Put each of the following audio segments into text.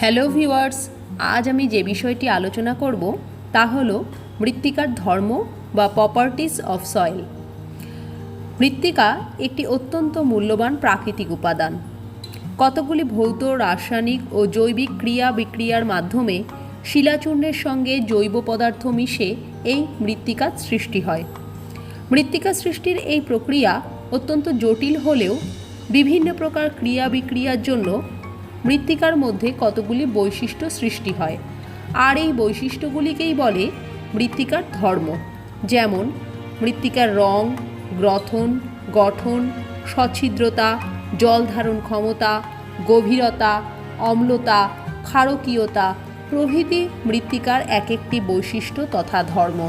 Hello viewers, আজ আমি যে বিষয়টি আলোচনা করব তা হলো মৃত্তিকার ধর্ম বা প্রপার্টিজ অফ সয়েল। মৃত্তিকা একটি অত্যন্ত মূল্যবান প্রাকৃতিক উপাদান। কতগুলি ভৌত, রাসায়নিক ও জৈবিক ক্রিয়া বিক্রিয়ার মাধ্যমে শিলাচূর্ণের সঙ্গে জৈব পদার্থ মিশে এই মৃত্তিকার সৃষ্টি হয়। মৃত্তিকা সৃষ্টির এই প্রক্রিয়া অত্যন্ত জটিল হলেও বিভিন্ন প্রকার ক্রিয়া বিক্রিয়ার জন্য মৃত্তিকার মধ্যে কতগুলি বৈশিষ্ট্য সৃষ্টি হয়, আর এই বৈশিষ্ট্যগুলিকেই বলে মৃত্তিকার ধর্ম। যেমন মৃত্তিকার রং, গ্রথন, গঠন, সচ্ছিদ্রতা, জল ধারণ ক্ষমতা, গভীরতা, অম্লতা, ক্ষারকীয়তা প্রভৃতি মৃত্তিকার এক একটি বৈশিষ্ট্য তথা ধর্ম।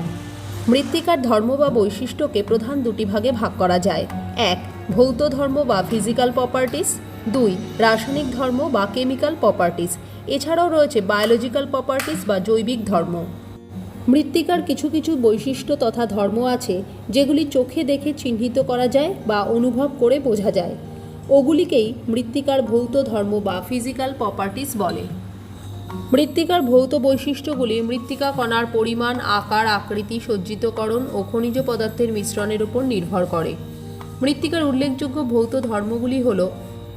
মৃত্তিকার ধর্ম বা বৈশিষ্ট্যকে প্রধান দুটি ভাগে ভাগ করা যায়। এক, ভৌত ধর্ম বা ফিজিক্যাল প্রপার্টিস। দুই, রাসায়নিক ধর্ম বা কেমিক্যাল প্রপার্টিস। এছাড়াও রয়েছে বায়োলজিক্যাল প্রপার্টিস বা জৈবিক ধর্ম। মৃত্তিকার কিছু কিছু বৈশিষ্ট্য তথা ধর্ম আছে যেগুলি চোখে দেখে চিহ্নিত করা যায় বা অনুভব করে বোঝা যায়। ওগুলিকেই মৃত্তিকার ভৌত ধর্ম বা ফিজিক্যাল প্রপার্টিস বলে। মৃত্তিকার ভৌত বৈশিষ্ট্যগুলি মৃত্তিকা কণার পরিমাণ, আকার, আকৃতি, সজ্জিতকরণ ও খনিজ পদার্থের মিশ্রণের উপর নির্ভর করে। মৃত্তিকার উল্লেখযোগ্য ভৌত ধর্মগুলি হল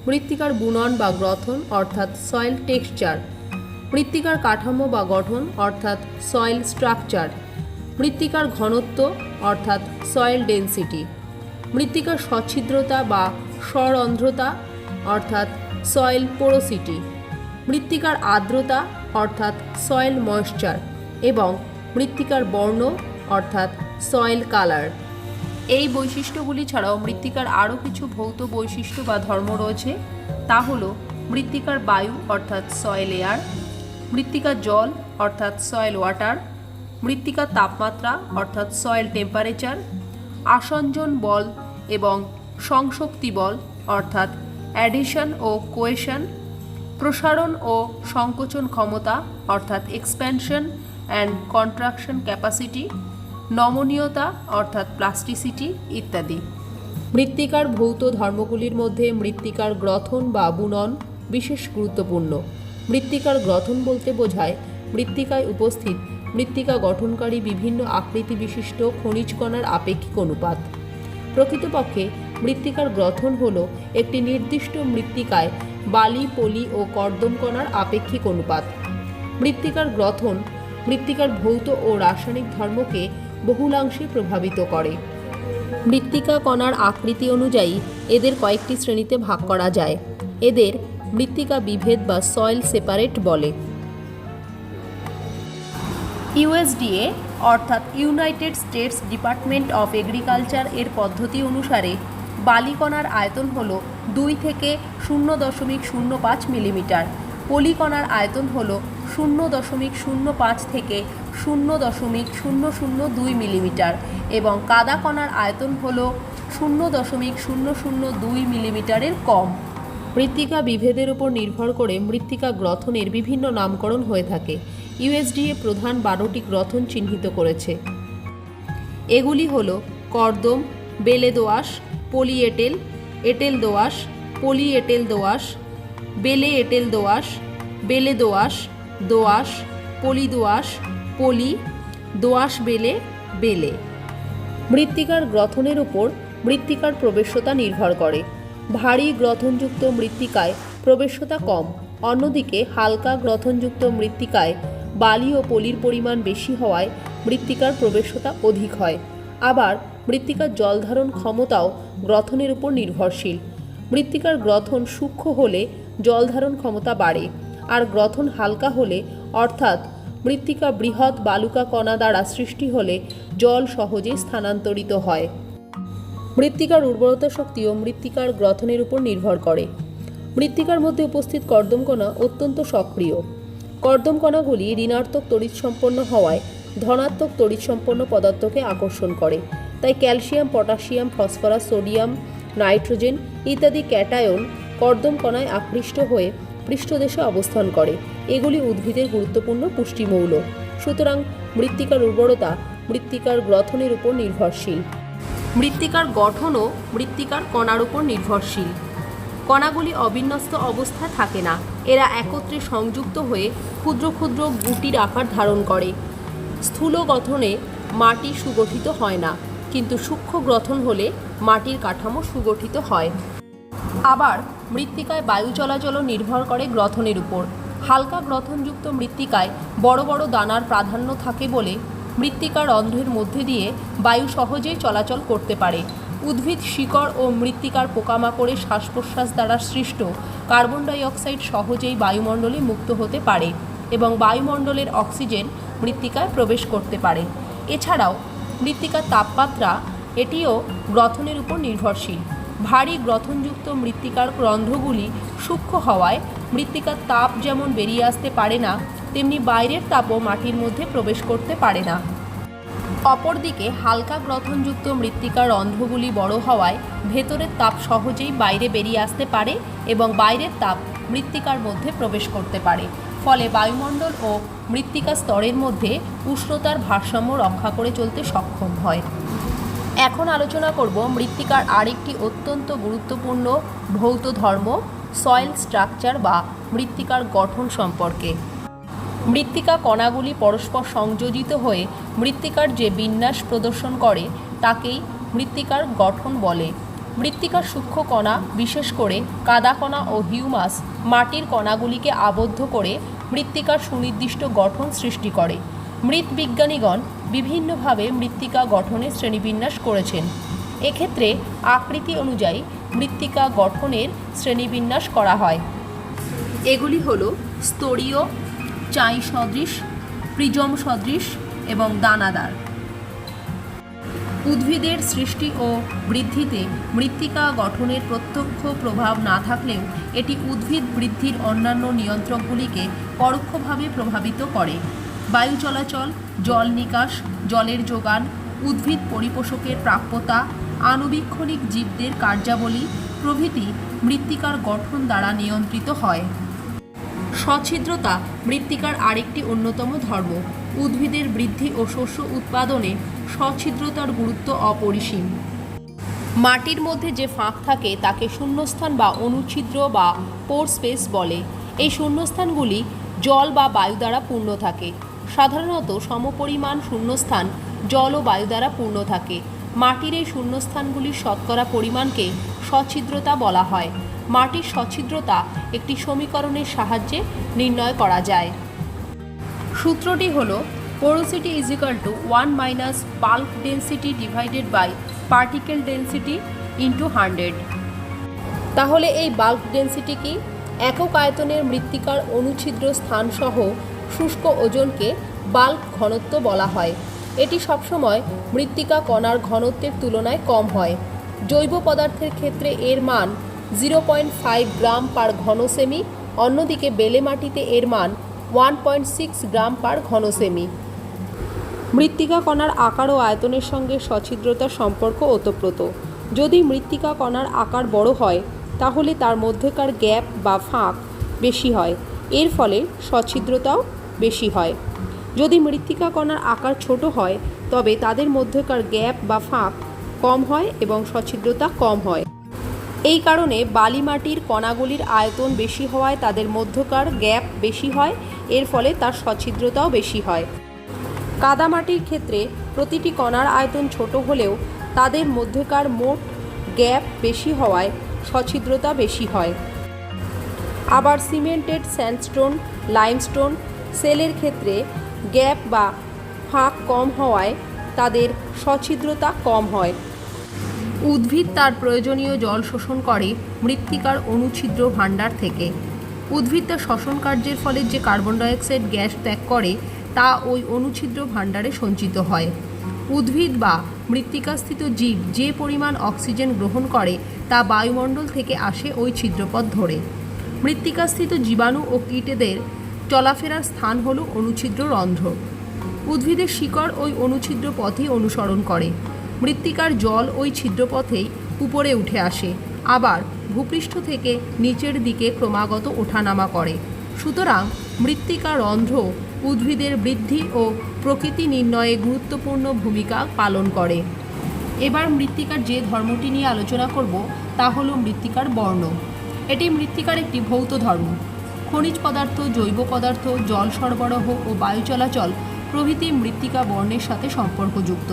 মৃত্তিকার বুনন বা গ্রথন অর্থাৎ সয়েল টেক্সচার, মৃত্তিকার কাঠামো বা গঠন অর্থাৎ সয়েল স্ট্রাকচার, মৃত্তিকার ঘনত্ব অর্থাৎ সয়েল ডেন্সিটি, মৃত্তিকার সচ্ছিদ্রতা বা স্বরন্ধ্রতা অর্থাৎ সয়েল পোরোসিটি, মৃত্তিকার আর্দ্রতা অর্থাৎ সয়েল ময়েশ্চার এবং মৃত্তিকার বর্ণ অর্থাৎ সয়েল কালার। এই বৈশিষ্ট্যগুলি ছাড়াও মৃত্তিকার আরও কিছু ভৌত বৈশিষ্ট্য বা ধর্ম রয়েছে। তা হলো মৃত্তিকার বায়ু অর্থাৎ সয়েল এয়ার, মৃত্তিকার জল অর্থাৎ সয়েল ওয়াটার, মৃত্তিকার তাপমাত্রা অর্থাৎ সয়েল টেম্পারেচার, আসঞ্জন বল এবং সংশক্তি বল অর্থাৎ অ্যাডিশন ও কোয়েশন, প্রসারণ ও সংকোচন ক্ষমতা অর্থাৎ এক্সপ্যানশন অ্যান্ড কন্ট্রাকশন ক্যাপাসিটি, নমনীয়তা অর্থাৎ প্লাস্টিসিটি ইত্যাদি। মৃত্তিকার ভৌত ধর্মগুলির মধ্যে মৃত্তিকার গ্রথন বা বুনন বিশেষ গুরুত্বপূর্ণ। মৃত্তিকার গ্রথন বলতে বোঝায় মৃত্তিকায় উপস্থিত মৃত্তিকা গঠনকারী বিভিন্ন আকৃতি বিশিষ্ট খনিজ কণার আপেক্ষিক অনুপাত। প্রকৃতপক্ষে মৃত্তিকার গ্রথন হল একটি নির্দিষ্ট মৃত্তিকায় বালি, পলি ও কর্দম কণার আপেক্ষিক অনুপাত। মৃত্তিকার গ্রথন মৃত্তিকার ভৌত ও রাসায়নিক ধর্মকে বহুলাংশে প্রভাবিত করে। মৃত্তিকা কণার আকৃতি অনুযায়ী এদের কয়েকটি শ্রেণীতে ভাগ করা যায়। এদের মৃত্তিকা বিভেদ বা সয়েল সেপারেট বলে। ইউএসডিএ অর্থাৎ United states department of agriculture এর পদ্ধতি অনুসারে বালিকণার আয়তন হল 2 থেকে 0.05 মিলিমিটার, পলিকণার আয়তন হল 0.05 থেকে 0.002 মিলিমিটার এবং কাদা কণার আয়তন হল 0.002 মিলিমিটারের কম। মৃত্তিকা বিভেদের উপর নির্ভর করে মৃত্তিকা গ্রথনের বিভিন্ন নামকরণ হয়ে থাকে। ইউএসডিএ প্রধান 12টি গ্রথন চিহ্নিত করেছে। এগুলি হল কর্দম, বেলে দোআঁশ, পলিএটেল, এটেল দোআঁশ, পলিএটেল দোআঁশ, বেলে এটেল দোআঁশ, বেলে দোআঁশ, দোআঁশ, পলি দোআঁশ, পলি, দোআঁশ বেলে, বেলে। মৃত্তিকার গ্রথনের উপর মৃত্তিকার প্রবেশ্যতা নির্ভর করে। ভারী গ্রথনযুক্ত মৃত্তিকায় প্রবেশ্যতা কম, অন্যদিকে হালকা গ্রথনযুক্ত মৃত্তিকায় বালি ও পলির পরিমাণ বেশি হওয়ায় মৃত্তিকার প্রবেশ্যতা অধিক হয়। আবার মৃত্তিকার জলধারণ ক্ষমতাও গ্রথনের উপর নির্ভরশীল। মৃত্তিকার গ্রথন সূক্ষ্ম হলে জলধারণ ক্ষমতা বাড়ে, আর গ্রথন হালকা হলে অর্থাৎ মৃত্তিকা বৃহৎ বালুকা কণা দ্বারা সৃষ্টি হলে জল সহজে স্থানান্তরিত হয়। মৃত্তিকার উর্বরতা শক্তিও মৃত্তিকার গ্রথনের উপর নির্ভর করে। মৃত্তিকার মধ্যে উপস্থিত কর্দম কণা অত্যন্ত সক্রিয়। কর্দম কণাগুলি ঋণাত্মক তড়িৎসম্পন্ন হওয়ায় ধনাত্মক তড়িৎসম্পন্ন পদার্থকে আকর্ষণ করে। তাই calcium, potassium, phosphorus, sodium, nitrogen ইত্যাদি ক্যাটায়ন কর্দম কণায় আকৃষ্ট হয়ে পৃষ্ঠদেশে অবস্থান করে। এগুলি উদ্ভিদের গুরুত্বপূর্ণ পুষ্টিমৌল। সুতরাং মৃত্তিকার উর্বরতা মৃত্তিকার গ্রথনের উপর নির্ভরশীল। মৃত্তিকার গঠনও মৃত্তিকার কণার উপর নির্ভরশীল। কণাগুলি অবিন্যস্ত অবস্থায় থাকে না, এরা একত্রে সংযুক্ত হয়ে ক্ষুদ্র ক্ষুদ্র গুটির আকার ধারণ করে। স্থূল গঠনে মাটি সুগঠিত হয় না, কিন্তু সূক্ষ্ম গ্রথন হলে মাটির কাঠামো সুগঠিত হয়। আবার মৃত্তিকায় বায়ু চলাচলও নির্ভর করে গ্রথনের উপর। হালকা গ্রথনযুক্ত মৃত্তিকায় বড় বড় দানার প্রাধান্য থাকে বলে মৃত্তিকার রন্ধ্রের মধ্যে দিয়ে বায়ু সহজেই চলাচল করতে পারে। উদ্ভিদ শিকড় ও মৃত্তিকার পোকামাকড়ের শ্বাস প্রশ্বাস দ্বারা সৃষ্ট কার্বন ডাই অক্সাইড সহজেই বায়ুমণ্ডলে মুক্ত হতে পারে এবং বায়ুমণ্ডলের অক্সিজেন মৃত্তিকায় প্রবেশ করতে পারে। এছাড়াও মৃত্তিকার তাপমাত্রা এটিও গ্রথনের উপর নির্ভরশীল। ভারী গ্রথনযুক্ত মৃত্তিকার রন্ধ্রগুলি সূক্ষ্ম হওয়ায় মৃত্তিকার তাপ যেমন বেরিয়ে আসতে পারে না, তেমনি বাইরের তাপও মাটির মধ্যে প্রবেশ করতে পারে না। অপরদিকে হালকা গ্রথনযুক্ত মৃত্তিকার রন্ধ্রগুলি বড় হওয়ায় ভেতরের তাপ সহজেই বাইরে বেরিয়ে আসতে পারে এবং বাইরের তাপ মৃত্তিকার মধ্যে প্রবেশ করতে পারে। ফলে বায়ুমণ্ডল ও মৃত্তিকা স্তরের মধ্যে উষ্ণতার ভারসাম্য রক্ষা করে চলতে সক্ষম হয়। এখন আলোচনা করব মৃত্তিকার আরেকটি অত্যন্ত গুরুত্বপূর্ণ ভৌত ধর্ম, সয়েল স্ট্রাকচার বা মৃত্তিকার গঠন সম্পর্কে। মৃত্তিকা কণাগুলি পরস্পর সংযোজিত হয়ে মৃত্তিকার যে বিন্যাস প্রদর্শন করে তাকেই মৃত্তিকার গঠন বলে। মৃত্তিকার সূক্ষ্ম কণা, বিশেষ করে কাদা কণা ও হিউমাস মাটির কণাগুলিকে আবদ্ধ করে মৃত্তিকার সুনির্দিষ্ট গঠন সৃষ্টি করে। মৃৎবিজ্ঞানীগণ বিভিন্নভাবে মৃত্তিকা গঠনের শ্রেণীবিন্যাস করেছেন। এক্ষেত্রে আকৃতি অনুযায়ী মৃত্তিকা গঠনের শ্রেণীবিন্যাস করা হয়। এগুলি হল স্তরীয়, চাই সদৃশ, প্রিজম সদৃশ এবং দানাদার। উদ্ভিদের সৃষ্টি ও বৃদ্ধিতে মৃত্তিকা গঠনের প্রত্যক্ষ প্রভাব না থাকলেও এটি উদ্ভিদ বৃদ্ধির অন্যান্য নিয়ন্ত্রকগুলিকে পরোক্ষভাবে প্রভাবিত করে। বায়ু চলাচল, জল নিকাশ, জলের যোগান, উদ্ভিদ পরিপোষকের প্রাপ্যতা, আণুবীক্ষণিক জীবদের কার্যাবলী প্রভৃতি মৃত্তিকার গঠন দ্বারা নিয়ন্ত্রিত হয়। সছিদ্রতা মৃত্তিকার আরেকটি অন্যতম ধর্ম। উদ্ভিদের বৃদ্ধি ও শস্য উৎপাদনে সছিদ্রতার গুরুত্ব অপরিসীম। মাটির মধ্যে যে ফাঁক থাকে তাকে শূন্যস্থান বা অনুছিদ্র বা পোর স্পেস বলে। এই শূন্যস্থানগুলি জল বা বায়ু দ্বারা পূর্ণ থাকে। সাধারণত সমপরিমাণ শূন্যস্থান জল ও বায়ু দ্বারা পূর্ণ থাকে। মাটির এই শূন্যস্থানগুলির শতকরা পরিমাণকে সছিদ্রতা বলা হয়। মাটির সছিদ্রতা একটি সমীকরণের সাহায্যে নির্ণয় করা যায়। সূত্রটি হল porosity is equal to 1 minus bulk density divided by particle density into 100। তাহলে এই বাল্ক ডেন্সিটি কি? একক আয়তনের মৃত্তিকার অনুছিদ্র স্থানসহ শুষ্ক ওজনকে বাল্ক ঘনত্ব বলা হয়। এটি সবসময় মৃত্তিকা কণার ঘনত্বের তুলনায় কম হয়। জৈব পদার্থের ক্ষেত্রে এর মান 0.5 গ্রাম পার ঘন সেমি, অন্যদিকে বেলে মাটিতে এর মান 1.6 গ্রাম পার ঘন সেমি। মৃত্তিকা কণার আকার ও আয়তনের সঙ্গে সছিদ্রতার সম্পর্ক ওতপ্রোত। যদি মৃত্তিকা কণার আকার বড় হয় তাহলে তার মধ্যেকার গ্যাপ বা ফাঁক বেশি হয়, এর ফলে সছিদ্রতাও বেশি হয়। যদি মৃত্তিকা কণার আকার ছোট হয় তবে তাদের মধ্যেকার গ্যাপ বা ফাঁক কম হয় এবং সছিদ্রতা কম হয়। এই কারণে বালি মাটির কণাগুলির আয়তন বেশি হওয়ায় তাদের মধ্যকার গ্যাপ বেশি হয়, এর ফলে তার সছিদ্রতাও বেশি হয়। কাদা মাটির ক্ষেত্রে প্রতিটি কণার আয়তন ছোট হলেও তাদের মধ্যকার মোট গ্যাপ বেশি হওয়ায় সছিদ্রতা বেশি হয়। আবার সিমেন্টেড স্যান্ডস্টোন, লাইমস্টোন সেলের ক্ষেত্রে গ্যাপ বা ফাঁক কম হওয়ায় তাদের সছিদ্রতা কম হয়। উদ্ভিদ তার প্রয়োজনীয় জল শোষণ করে মৃত্তিকার অনুছিদ্র ভাণ্ডার থেকে। উদ্ভিদ তার শ্বসন কার্যের ফলে যে কার্বন ডাইঅক্সাইড গ্যাস ত্যাগ করে তা ওই অনুছিদ্র ভাণ্ডারে সঞ্চিত হয়। উদ্ভিদ বা মৃত্তিকাস্থিত জীব যে পরিমাণ অক্সিজেন গ্রহণ করে তা বায়ুমণ্ডল থেকে আসে ওই ছিদ্রপথ ধরে। মৃত্তিকাস্থিত জীবাণু ও কীটদের চলাফেরার স্থান হল অনুছিদ্র রন্ধ্র। উদ্ভিদের শিকড় ওই অনুছিদ্র পথই অনুসরণ করে। মৃত্তিকার জল ওই ছিদ্রপথেই উপরে উঠে আসে, আবার ভূপৃষ্ঠ থেকে নিচের দিকে ক্রমাগত ওঠানামা করে। সুতরাং মৃত্তিকা রন্ধ্র উদ্ভিদের বৃদ্ধি ও প্রকৃতি নির্ণয়ে গুরুত্বপূর্ণ ভূমিকা পালন করে। এবার মৃত্তিকার যে ধর্মটি নিয়ে আলোচনা করব তা হলো মৃত্তিকার বর্ণ। এটি মৃত্তিকার একটি ভৌত ধর্ম। খনিজ পদার্থ, জৈব পদার্থ, জল সরবরাহ ও বায়ু চলাচল প্রভৃতি মৃত্তিকা বর্ণের সাথে সম্পর্কযুক্ত।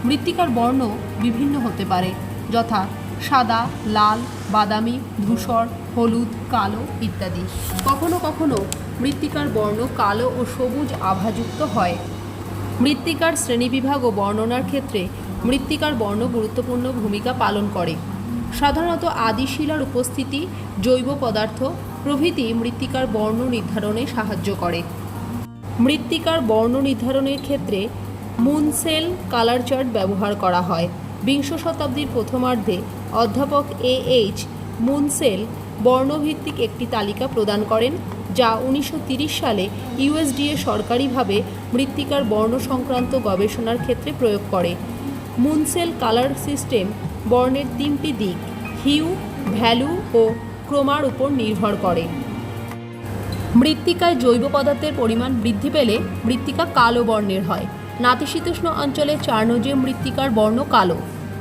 মৃত্তিকার বর্ণ বিভিন্ন হতে পারে, যথা সাদা, লাল, বাদামি, ধূসর, হলুদ, কালো ইত্যাদি। কখনো কখনো মৃত্তিকার বর্ণ কালো ও সবুজ আভাযুক্ত হয়। মৃত্তিকার শ্রেণীবিভাগ ও বর্ণনার ক্ষেত্রে মৃত্তিকার বর্ণ গুরুত্বপূর্ণ ভূমিকা পালন করে। সাধারণত আদি শিলার উপস্থিতি, জৈব পদার্থ প্রভৃতি মৃত্তিকার বর্ণ নির্ধারণে সাহায্য করে। মৃত্তিকার বর্ণ নির্ধারণের ক্ষেত্রে মুনসেল কালার চার্ট ব্যবহার করা হয়। বিংশ শতাব্দীর প্রথমার্ধে অধ্যাপক A.H. মুনসেল বর্ণভিত্তিক একটি তালিকা প্রদান করেন, যা 1930 সালে USDA সরকারিভাবে মৃত্তিকার বর্ণ সংক্রান্ত গবেষণার ক্ষেত্রে প্রয়োগ করে। মুনসেল কালার সিস্টেম বর্ণের তিনটি দিক, হিউ, ভ্যালু ও ক্রোমার উপর নির্ভর করে। মৃত্তিকায় জৈব পদার্থের পরিমাণ বৃদ্ধি পেলে মৃত্তিকা কালো বর্ণের হয়। নাতিশীতোষ্ণ অঞ্চলে চার্নোজে মৃত্তিকার বর্ণ কালো,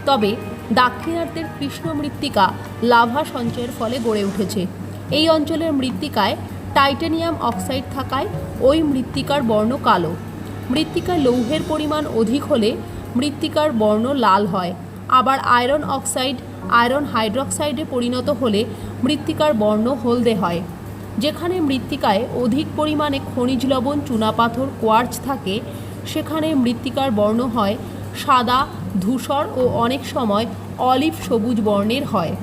তবে দাক্ষিণাত্যের কৃষ্ণ মৃত্তিকা লাভা সঞ্চয়ের ফলে গড়ে উঠেছে। এই অঞ্চলের মৃত্তিকায় টাইটানিয়াম অক্সাইড থাকায় ওই মৃত্তিকার বর্ণ কালো। মৃত্তিকায় লৌহের পরিমাণ অধিক হলে মৃত্তিকার বর্ণ লাল হয়। আবার আয়রন অক্সাইড আয়রন হাইড্রক্সাইডে পরিণত হলে মৃত্তিকার বর্ণ হলদে হয়। যেখানে মৃত্তিকায় অধিক পরিমাণে খনিজ লবণ, চুনাপাথর, কোয়ার্চ থাকে, সেখানে মৃত্তিকার বর্ণ হয় সাদা, ধূসর ও অনেক সময় অলিভ সবুজ বর্ণের হয়।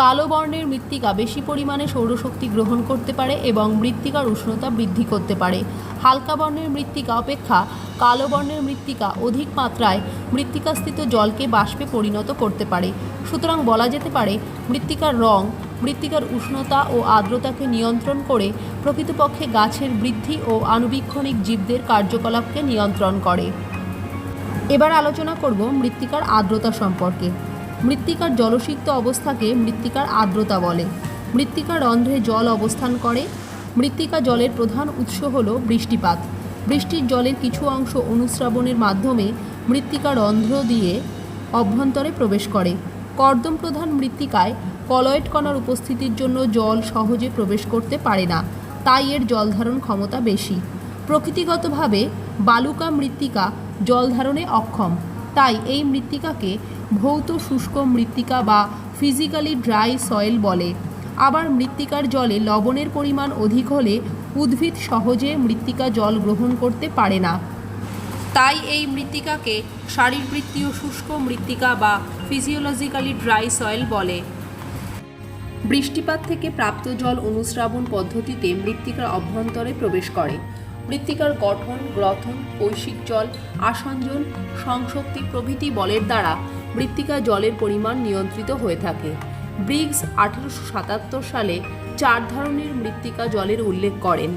কালো বর্ণের মৃত্তিকা বেশি পরিমাণে সৌরশক্তি গ্রহণ করতে পারে এবং মৃত্তিকার উষ্ণতা বৃদ্ধি করতে পারে। হালকা বর্ণের মৃত্তিকা অপেক্ষা কালো বর্ণের মৃত্তিকা অধিক মাত্রায় মৃত্তিকাস্থিত জলকে বাষ্পে পরিণত করতে পারে। সুতরাং বলা যেতে পারে মৃত্তিকার রং মৃত্তিকার উষ্ণতা ও আর্দ্রতাকে নিয়ন্ত্রণ করে প্রকৃতপক্ষে গাছের বৃদ্ধি ও আণুবীক্ষণিক জীবদের কার্যকলাপকে নিয়ন্ত্রণ করে। এবার আলোচনা করব মৃত্তিকার আর্দ্রতা সম্পর্কে। মৃত্তিকার জলসিক্ত অবস্থাকে মৃত্তিকার আর্দ্রতা বলে। মৃত্তিকার রন্ধ্রে জল অবস্থান করে। মৃত্তিকা জলের প্রধান উৎস হল বৃষ্টিপাত। বৃষ্টির জলের কিছু অংশ অনুস্রাবণের মাধ্যমে মৃত্তিকা রন্ধ্র দিয়ে অভ্যন্তরে প্রবেশ করে। কর্দম প্রধান মৃত্তিকায় কলয়েড কণার উপস্থিতির জন্য জল সহজে প্রবেশ করতে পারে না, তাই এর জলধারণ ক্ষমতা বেশি। প্রকৃতিগতভাবে বালুকা মৃত্তিকা জল ধারণে অক্ষম, তাই এই মৃত্তিকাকে ভৌত শুষ্ক মৃত্তিকা বা ফিজিক্যালি ড্রাই সয়েল বলে। আবার মৃত্তিকার জলে লবণের পরিমাণ অধিক হলে উদ্ভিদ সহজে মৃত্তিকা জল গ্রহণ করতে পারে না, তাই এই মৃত্তিকাকে শারীরবৃত্তীয় শুষ্ক মৃত্তিকা বা ফিজিওলজিক্যালি ড্রাই সয়েল বলে। বৃষ্টিপাত থেকে প্রাপ্ত জল অনুস্রাবণ পদ্ধতিতে মৃত্তিকার অভ্যন্তরে প্রবেশ করে। মৃত্তিকার গঠন, গ্রথন, কৈশিক জল, আসঞ্জন, সংশক্তি প্রভৃতি বলের দ্বারা মৃত্তিকা জলের পরিমাণ নিয়ন্ত্রিত হয়ে থাকে। ব্রিগস 1877 সালে 4 ধরনের মৃত্তিকা জলের উল্লেখ করেন।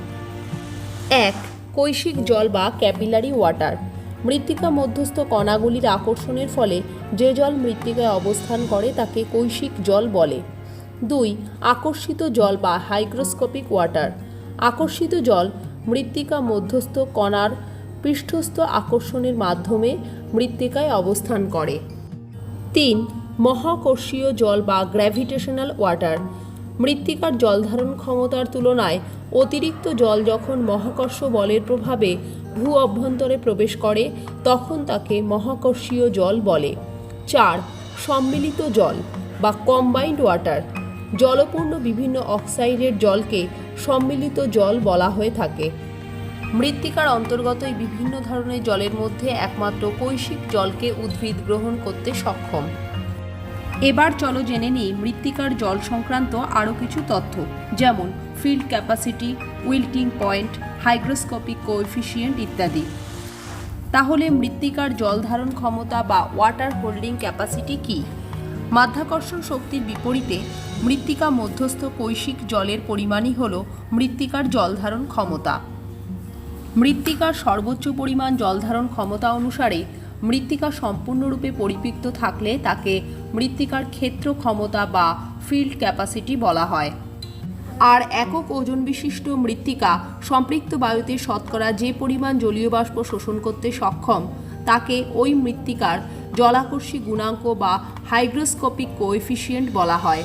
1. কৈশিক জল বা ক্যাপিলারি ওয়াটার। মৃত্তিকা মধ্যস্থ কণাগুলির আকর্ষণের ফলে যে জল মৃত্তিকায় অবস্থান করে তাকে কৈশিক জল বলে। 2. আকর্ষিত জল বা হাইগ্রোস্কোপিক ওয়াটার। আকর্ষিত জল মৃত্তিকা মধ্যস্থ কণার পৃষ্ঠস্থ আকর্ষণের মাধ্যমে মৃত্তিকায় অবস্থান করে। 3. মহাকর্ষীয় জল বা গ্র্যাভিটেশনাল ওয়াটার। মৃত্তিকার জলধারণ ক্ষমতার তুলনায় অতিরিক্ত জল যখন মহাকর্ষ বলের প্রভাবে ভূ অভ্যন্তরে প্রবেশ করে তখন তাকে মহাকর্ষীয় জল বলে। 4. সম্মিলিত জল বা কম্বাইন্ড ওয়াটার। জলপূর্ণ বিভিন্ন অক্সাইডের জলকে সম্মিলিত জল বলা হয়ে থাকে। মৃত্তিকার অন্তর্গত এই বিভিন্ন ধরনের জলের মধ্যে একমাত্র কৈশিক জলকে উদ্ভিদ গ্রহণ করতে সক্ষম। এবার চলো জেনে নিই মৃত্তিকার জল সংক্রান্ত আরও কিছু তথ্য, যেমন field capacity, wilting point, hygroscopic coefficient ইত্যাদি। তাহলে মৃত্তিকার জল ধারণ ক্ষমতা বা ওয়াটার হোল্ডিং ক্যাপাসিটি কী? মাধ্যাকর্ষণ শক্তির বিপরীতে মৃত্তিকা মধ্যস্থ কৈশিক জলের পরিমাণই হল মৃত্তিকার জলধারণ ক্ষমতা। মৃত্তিকার সর্বোচ্চ পরিমাণ জলধারণ ক্ষমতা অনুসারে মৃত্তিকা সম্পূর্ণরূপে পরিপৃক্ত থাকলে তাকে মৃত্তিকার ক্ষেত্র ক্ষমতা বা ফিল্ড ক্যাপাসিটি বলা হয়। আর একক ওজন বিশিষ্ট মৃত্তিকা সম্পৃক্ত বায়ুতে শতকরা যে পরিমাণ জলীয় বাষ্প শোষণ করতে সক্ষম তাকে ওই মৃত্তিকার জলাকর্ষী গুণাঙ্ক বা হাইগ্রোস্কোপিক কোএফিসিয়েন্ট বলা হয়।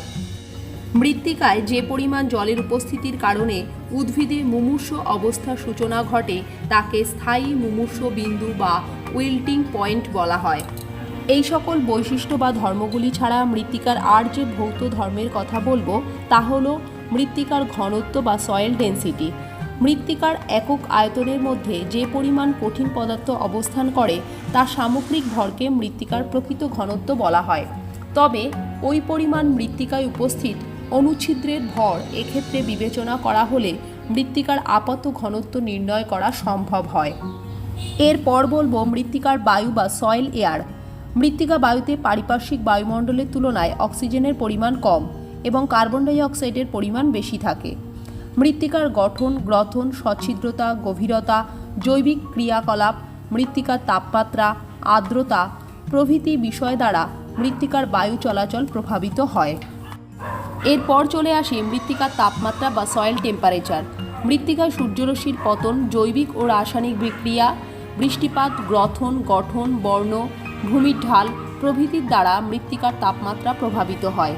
মৃত্তিকায় যে পরিমাণ জলের উপস্থিতির কারণে উদ্ভিদে মুমূর্ষ অবস্থার সূচনা ঘটে তাকে স্থায়ী মুমূর্ষ বিন্দু বা উইল্টিং পয়েন্ট বলা হয়। এই সকল বৈশিষ্ট্য বা ধর্মগুলি ছাড়া মৃত্তিকার আর যে ভৌত ধর্মের কথা বলবো তা হলো মৃত্তিকার ঘনত্ব বা সয়েল ডেন্সিটি। মৃত্তিকার একক আয়তনের মধ্যে যে পরিমাণ কঠিন পদার্থ অবস্থান করে তার সামগ্রিক ভরকে মৃত্তিকার প্রকৃত ঘনত্ব বলা হয়। তবে ওই পরিমাণ মৃত্তিকায় উপস্থিত অনুচ্ছিদ্রের ভর এক্ষেত্রে বিবেচনা করা হলে মৃত্তিকার আপাত ঘনত্ব নির্ণয় করা সম্ভব হয়। এরপর বলবো মৃত্তিকার বায়ু বা সয়েল এয়ার। মৃত্তিকা বায়ুতে পারিপার্শ্বিক বায়ুমণ্ডলের তুলনায় অক্সিজেনের পরিমাণ কম এবং কার্বন ডাই অক্সাইডের পরিমাণ বেশি থাকে। মৃত্তিকার গঠন, গ্রথন, সচ্ছিদ্রতা, গভীরতা, জৈবিক ক্রিয়াকলাপ, মৃত্তিকার তাপমাত্রা, আর্দ্রতা প্রভৃতি বিষয় দ্বারা মৃত্তিকার বায়ু চলাচল প্রভাবিত হয়। এরপর চলে আসি মৃত্তিকার তাপমাত্রা বা সয়েল টেম্পারেচার। মৃত্তিকায় সূর্যরশ্মির পতন, জৈবিক ও রাসায়নিক বিক্রিয়া, বৃষ্টিপাত, গ্রথন, গঠন, বর্ণ, ভূমির ঢাল প্রভৃতির দ্বারা মৃত্তিকার তাপমাত্রা প্রভাবিত হয়।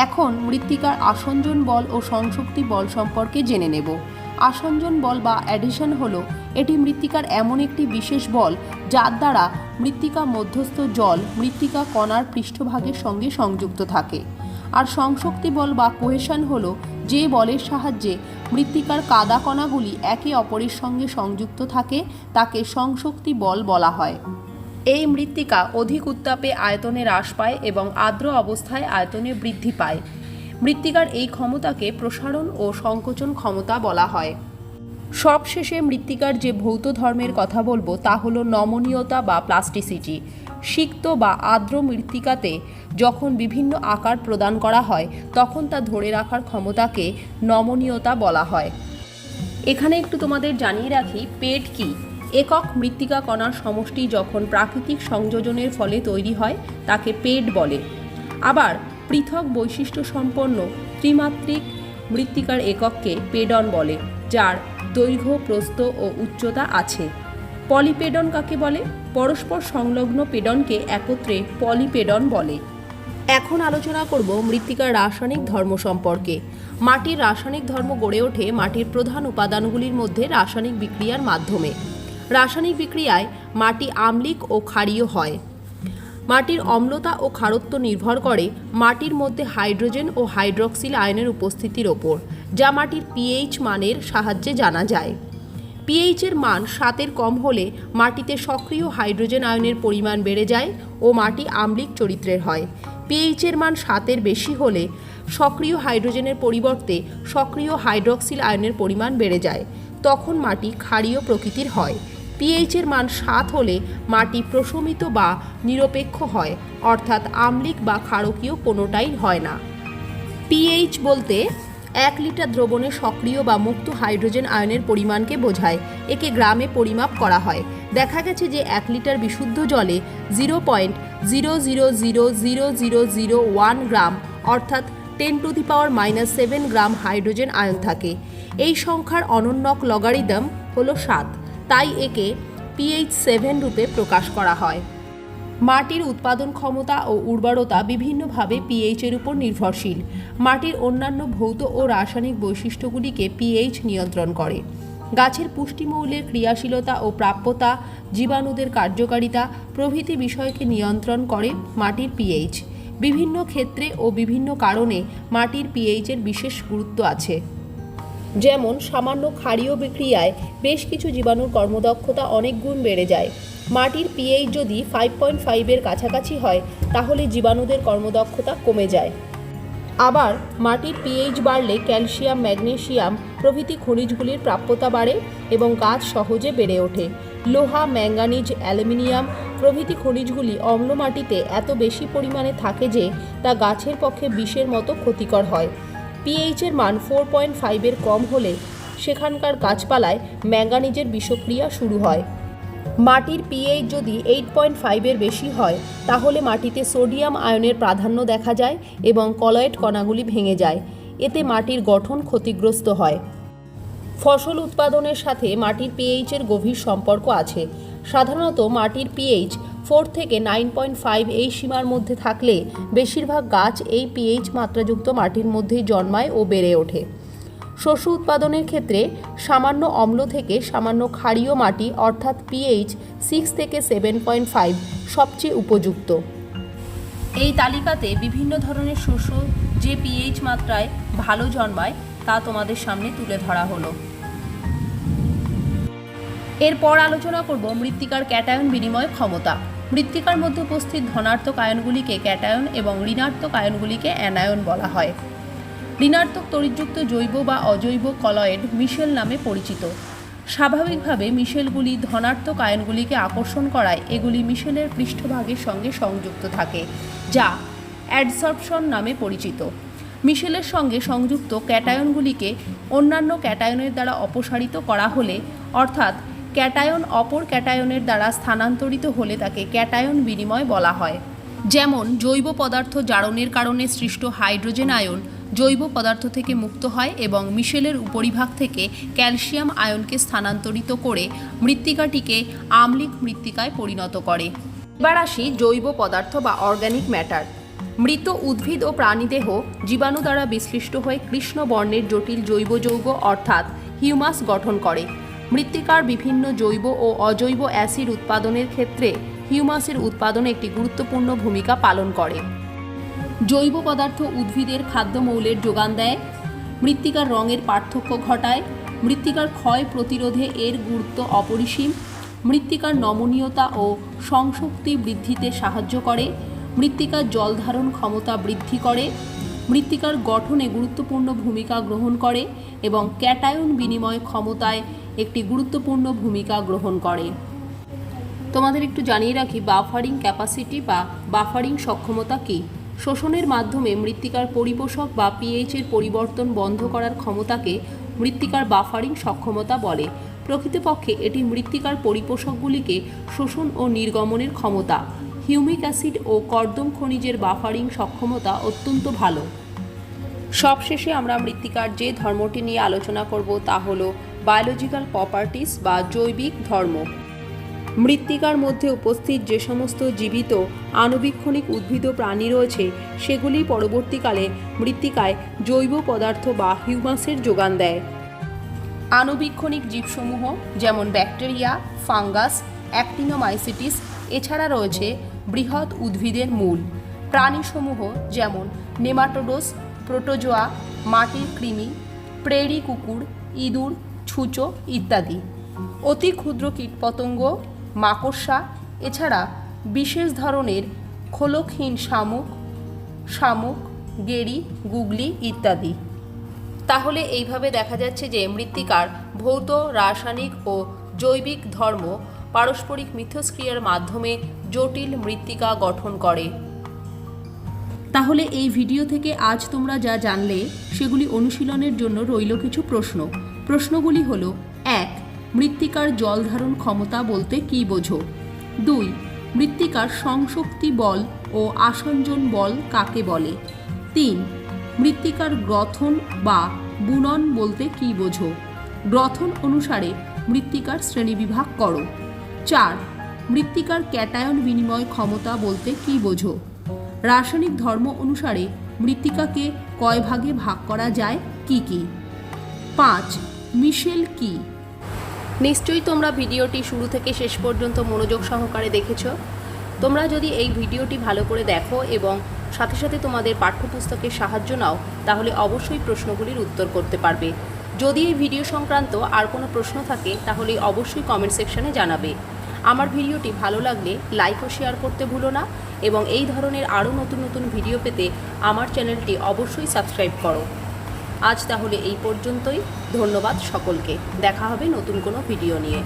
এখন মৃত্তিকার আসঞ্জন বল ও সংশক্তি বল সম্পর্কে জেনে নেব। আসঞ্জন বল বা অ্যাডিশন হলো এটি মৃত্তিকার এমন একটি বিশেষ বল যার দ্বারা মৃত্তিকা মধ্যস্থ জল মৃত্তিকা কণার পৃষ্ঠভাগের সঙ্গে সংযুক্ত থাকে। আর সংশক্তি বল বা কোহেশন হলো যে বলের সাহায্যে মৃত্তিকার কাদা কণাগুলি একে অপরের সঙ্গে সংযুক্ত থাকে তাকে সংশক্তি বল বলা হয়। এই মৃত্তিকা অধিক উত্তাপে আয়তনে হ্রাস পায় এবং আর্দ্র অবস্থায় আয়তনে বৃদ্ধি পায়। মৃত্তিকার এই ক্ষমতাকে প্রসারণ ও সংকোচন ক্ষমতা বলা হয়। সবশেষে মৃত্তিকার যে ভৌত ধর্মের কথা বলবো তা হলো নমনীয়তা বা প্লাস্টিসিটি। সিক্ত বা আর্দ্র মৃত্তিকাতে যখন বিভিন্ন আকার প্রদান করা হয় তখন তা ধরে রাখার ক্ষমতাকে নমনীয়তা বলা হয়। এখানে একটু তোমাদের জানিয়ে রাখি পেড কি। একক মৃত্তিকা কণার সমষ্টি যখন প্রাকৃতিক সংযোজনের ফলে তৈরি হয় তাকে পেড বলে। আবার পৃথক বৈশিষ্ট্য সম্পন্ন ত্রিমাত্রিক মৃত্তিকার একককে পেডন বলে, যার দৈর্ঘ্য, প্রস্থ ও উচ্চতা আছে। পলিপেডন কাকে বলে? পরস্পর সংলগ্ন পেডনকে একত্রে পলিপেডন বলে। এখন আলোচনা করব মৃত্তিকার রাসায়নিক ধর্ম সম্পর্কে। মাটির রাসায়নিক ধর্ম গড়ে ওঠে মাটির প্রধান উপাদানগুলির মধ্যে রাসায়নিক বিক্রিয়ার মাধ্যমে। রাসায়নিক বিক্রিয়ায় মাটি আম্লিক ও ক্ষারীয় হয়। মাটির অম্লতা ও ক্ষারত্ব নির্ভর করে মাটির মধ্যে হাইড্রোজেন ও হাইড্রক্সিল আয়নের উপস্থিতির ওপর, যা মাটির পিএইচ মানের সাহায্যে জানা যায়। পিএইচের মান 7-এর কম হলে মাটিতে সক্রিয় হাইড্রোজেন আয়নের পরিমাণ বেড়ে যায় ও মাটি আম্লিক চরিত্রের হয়। পিএইচের মান 7-এর বেশি হলে সক্রিয় হাইড্রোজেনের পরিবর্তে সক্রিয় হাইড্রক্সিল আয়নের পরিমাণ বেড়ে যায়, তখন মাটি ক্ষারীয় প্রকৃতির হয়। পিএইচের মান 7 হলে মাটি প্রশমিত বা নিরপেক্ষ হয়, অর্থাৎ আম্লিক বা ক্ষারকীয় কোনোটাই হয় না। পিএইচ বলতে 1 লিটার দ্রবণে সক্রিয় বা মুক্ত হাইড্রোজেন আয়নের পরিমাণকে বোঝায়। একে গ্রামে পরিমাপ করা হয়। দেখা গেছে যে 1 লিটার বিশুদ্ধ জলে 0.000001 গ্রাম অর্থাৎ 10⁻⁻7 গ্রাম হাইড্রোজেন আয়ন থাকে। এই সংখ্যার অনন্যক লগারিদম হলো 7, তাই একে পিএইচ 7 রূপে প্রকাশ করা হয়। মাটির উৎপাদন ক্ষমতা ও উর্বরতা বিভিন্নভাবে পিএইচের উপর নির্ভরশীল। মাটির অন্যান্য ভৌত ও রাসায়নিক বৈশিষ্ট্যগুলিকে পিএইচ নিয়ন্ত্রণ করে। গাছের পুষ্টিমৌলের ক্রিয়াশীলতা ও প্রাপ্যতা, জীবাণুদের কার্যকারিতা প্রভৃতি বিষয়কে নিয়ন্ত্রণ করে মাটির পিএইচ। বিভিন্ন ক্ষেত্রে ও বিভিন্ন কারণে মাটির পিএইচের বিশেষ গুরুত্ব আছে। যেমন সামান্য ক্ষারীয় বিক্রিয়ায় বেশ কিছু জীবাণুর কর্মদক্ষতা অনেক গুণ বেড়ে যায়। মাটির পিএইচ যদি 5.5-এর কাছাকাছি হয় তাহলে জীবাণুদের কর্মদক্ষতা কমে যায়। আবার মাটির পিএইচ বাড়লে ক্যালসিয়াম, ম্যাগনেসিয়াম প্রভৃতি খনিজগুলির প্রাপ্যতা বাড়ে এবং গাছ সহজে বেড়ে ওঠে। লোহা, ম্যাঙ্গানিজ, অ্যালুমিনিয়াম প্রভৃতি খনিজগুলি অম্ল মাটিতে এত বেশি পরিমাণে থাকে যে তা গাছের পক্ষে বিষের মতো ক্ষতিকর হয়। পিএইচের মান 4.5-এর কম হলে সেখানকার গাছপালায় ম্যাঙ্গানিজের বিষক্রিয়া শুরু হয়। মাটির পিএইচ যদি 8.5-এর বেশি হয় তাহলে মাটিতে সোডিয়াম আয়নের প্রাধান্য দেখা যায় এবং কলয়েড কণাগুলি ভেঙে যায়। এতে মাটির গঠন ক্ষতিগ্রস্ত হয়। ফসল উৎপাদনের সাথে মাটির পিএইচের গভীর সম্পর্ক আছে। সাধারণত মাটির পিএইচ 4 থেকে 9.5 এই সীমার মধ্যে থাকলে বেশিরভাগ গাছ এই পিএইচ মাত্রাযুক্ত মাটির মধ্যেই জন্মায় ও বেড়ে ওঠে। শস্য উৎপাদনের ক্ষেত্রে সামান্য অম্ল থেকে সামান্য ক্ষারীয় মাটি অর্থাৎ পিএইচ 6 থেকে 7.5 সবচেয়ে উপযুক্ত। এই তালিকাতে বিভিন্ন ধরনের শস্য যে পিএইচ মাত্রায় ভালো জন্মায় তা তোমাদের সামনে তুলে ধরা হলো। এরপর আলোচনা করব মৃত্তিকার ক্যাটায়ন বিনিময় ক্ষমতা। মৃত্তিকার মধ্যে উপস্থিত ধনাত্মক আয়নগুলিকে ক্যাটায়ন এবং ঋণাত্মক আয়নগুলিকে অ্যানায়ন বলা হয়। ঋণাত্মক তড়িৎযুক্ত জৈব বা অজৈব কলয়েড মিশেল নামে পরিচিত। স্বাভাবিকভাবে মিশেলগুলি ধনাত্মক আয়নগুলিকে আকর্ষণ করায় এগুলি মিশেলের পৃষ্ঠভাগের সঙ্গে সংযুক্ত থাকে, যা অ্যাডসর্পশন নামে পরিচিত। মিশেলের সঙ্গে সংযুক্ত ক্যাটায়নগুলিকে অন্যান্য ক্যাটায়নের দ্বারা অপসারিত করা হলে, অর্থাৎ ক্যাটায়ন অপর ক্যাটায়নের দ্বারা স্থানান্তরিত হলে তাকে ক্যাটায়ন বিনিময় বলা হয়। যেমন জৈব পদার্থ জারণের কারণে সৃষ্ট হাইড্রোজেন আয়ন জৈব পদার্থ থেকে মুক্ত হয় এবং মিশেলের উপরিভাগ থেকে ক্যালসিয়াম আয়নকে স্থানান্তরিত করে মৃত্তিকাটিকে আম্লিক মৃত্তিকায় পরিণত করে। এবার আসি জৈব পদার্থ বা অর্গ্যানিক ম্যাটার। মৃত উদ্ভিদ ও প্রাণীদেহ জীবাণু দ্বারা বিশ্লিষ্ট হয়ে কৃষ্ণ বর্ণের জটিল জৈব যৌগ অর্থাৎ হিউমাস গঠন করে। মৃত্তিকার বিভিন্ন জৈব ও অজৈব অ্যাসিড উৎপাদনের ক্ষেত্রে হিউমাসের উৎপাদনে একটি গুরুত্বপূর্ণ ভূমিকা পালন করে। জৈব পদার্থ উদ্ভিদের খাদ্যমৌলের যোগান দেয়, মৃত্তিকার রঙের পার্থক্য ঘটায়, মৃত্তিকার ক্ষয় প্রতিরোধে এর গুরুত্ব অপরিসীম, মৃত্তিকার নমনীয়তা ও সংশক্তি বৃদ্ধিতে সাহায্য করে, মৃত্তিকার জল ধারণ ক্ষমতা বৃদ্ধি করে, মৃত্তিকার গঠনে গুরুত্বপূর্ণ ভূমিকা গ্রহণ করে এবং ক্যাটায়ন বিনিময় ক্ষমতায় একটি গুরুত্বপূর্ণ ভূমিকা গ্রহণ করে। তোমাদের একটু জানিয়ে রাখি বাফারিং ক্যাপাসিটি বা বাফারিং সক্ষমতা কী। শোষণের মাধ্যমে মৃত্তিকার পরিপোষক বা পিএইচের পরিবর্তন বন্ধ করার ক্ষমতাকে মৃত্তিকার বাফারিং সক্ষমতা বলে। প্রকৃতপক্ষে এটি মৃত্তিকার পরিপোষকগুলিকে শোষণ ও নির্গমনের ক্ষমতা। হিউমিক অ্যাসিড ও কর্দম খনিজের বাফারিং সক্ষমতা অত্যন্ত ভালো। সবশেষে আমরা মৃত্তিকার যে ধর্মটি নিয়ে আলোচনা করব তা হলো বায়োলজিক্যাল প্রপার্টিস বা জৈবিক ধর্ম। মৃত্তিকার মধ্যে উপস্থিত যে সমস্ত জীবিত আণুবীক্ষণিক উদ্ভিদ ও প্রাণী রয়েছে সেগুলি পরবর্তীকালে মৃত্তিকায় জৈব পদার্থ বা হিউমাসের যোগান দেয়। আণুবীক্ষণিক জীবসমূহ যেমন ব্যাকটেরিয়া, ফাঙ্গাস, অ্যাক্টিনোমাইসিটিস, এছাড়া রয়েছে বৃহৎ উদ্ভিদের মূল। প্রাণীসমূহ যেমন নেমাটোডস, প্রোটোজোয়া, মাটির কৃমি, প্রেরি কুকুর, ইঁদুর, ছুঁচো ইত্যাদি। অতি ক্ষুদ্র কীটপতঙ্গ, মাকড়সা, এছাড়া বিশেষ ধরনের খোলকহীন শামুক, গেঁড়ি, গুগলি ইত্যাদি। তাহলে এইভাবে দেখা যাচ্ছে যে মৃত্তিকার ভৌত, রাসায়নিক ও জৈবিক ধর্ম পারস্পরিক মিথস্ক্রিয়ার মাধ্যমে জটিল মৃত্তিকা গঠন করে। তাহলে এই ভিডিও থেকে আজ তোমরা যা জানলে সেগুলি অনুশীলনের জন্য রইল কিছু প্রশ্ন। প্রশ্নগুলি হলো: 1. মৃত্তিকার জল ধারণ ক্ষমতা বলতে কী বোঝো? 2. মৃত্তিকার সংশক্তি বল ও আসঞ্জন বল কাকে বলে? 3. মৃত্তিকার গ্রথন বা বুনন বলতে কী বোঝো? গ্রথন অনুসারে মৃত্তিকার শ্রেণীবিভাগ করো। 4. মৃত্তিকার ক্যাটায়ন বিনিময় ক্ষমতা বলতে কী বোঝো? রাসায়নিক ধর্ম অনুসারে মৃত্তিকাকে কয় ভাগে ভাগ করা যায়, কি কি? 5. মিশেল কি? নিশ্চয়ই তোমরা ভিডিওটি শুরু থেকে শেষ পর্যন্ত মনোযোগ সহকারে দেখেছ। তোমরা যদি এই ভিডিওটি ভালো করে দেখো এবং সাথে সাথে তোমাদের পাঠ্যপুস্তকের সাহায্য নাও তাহলে অবশ্যই প্রশ্নগুলির উত্তর করতে পারবে। যদি এই ভিডিও সংক্রান্ত আর কোনো প্রশ্ন থাকে তাহলে অবশ্যই কমেন্ট সেকশনে জানাবে। আমার ভিডিওটি ভালো লাগলে লাইক ও শেয়ার করতে ভুলো না এবং এই ধরনের আরও নতুন নতুন ভিডিও পেতে আমার চ্যানেলটি অবশ্যই সাবস্ক্রাইব করো। আজ তাহলে এই পর্যন্তই। ধন্যবাদ সকলকে। দেখা হবে নতুন কোনো ভিডিও নিয়ে।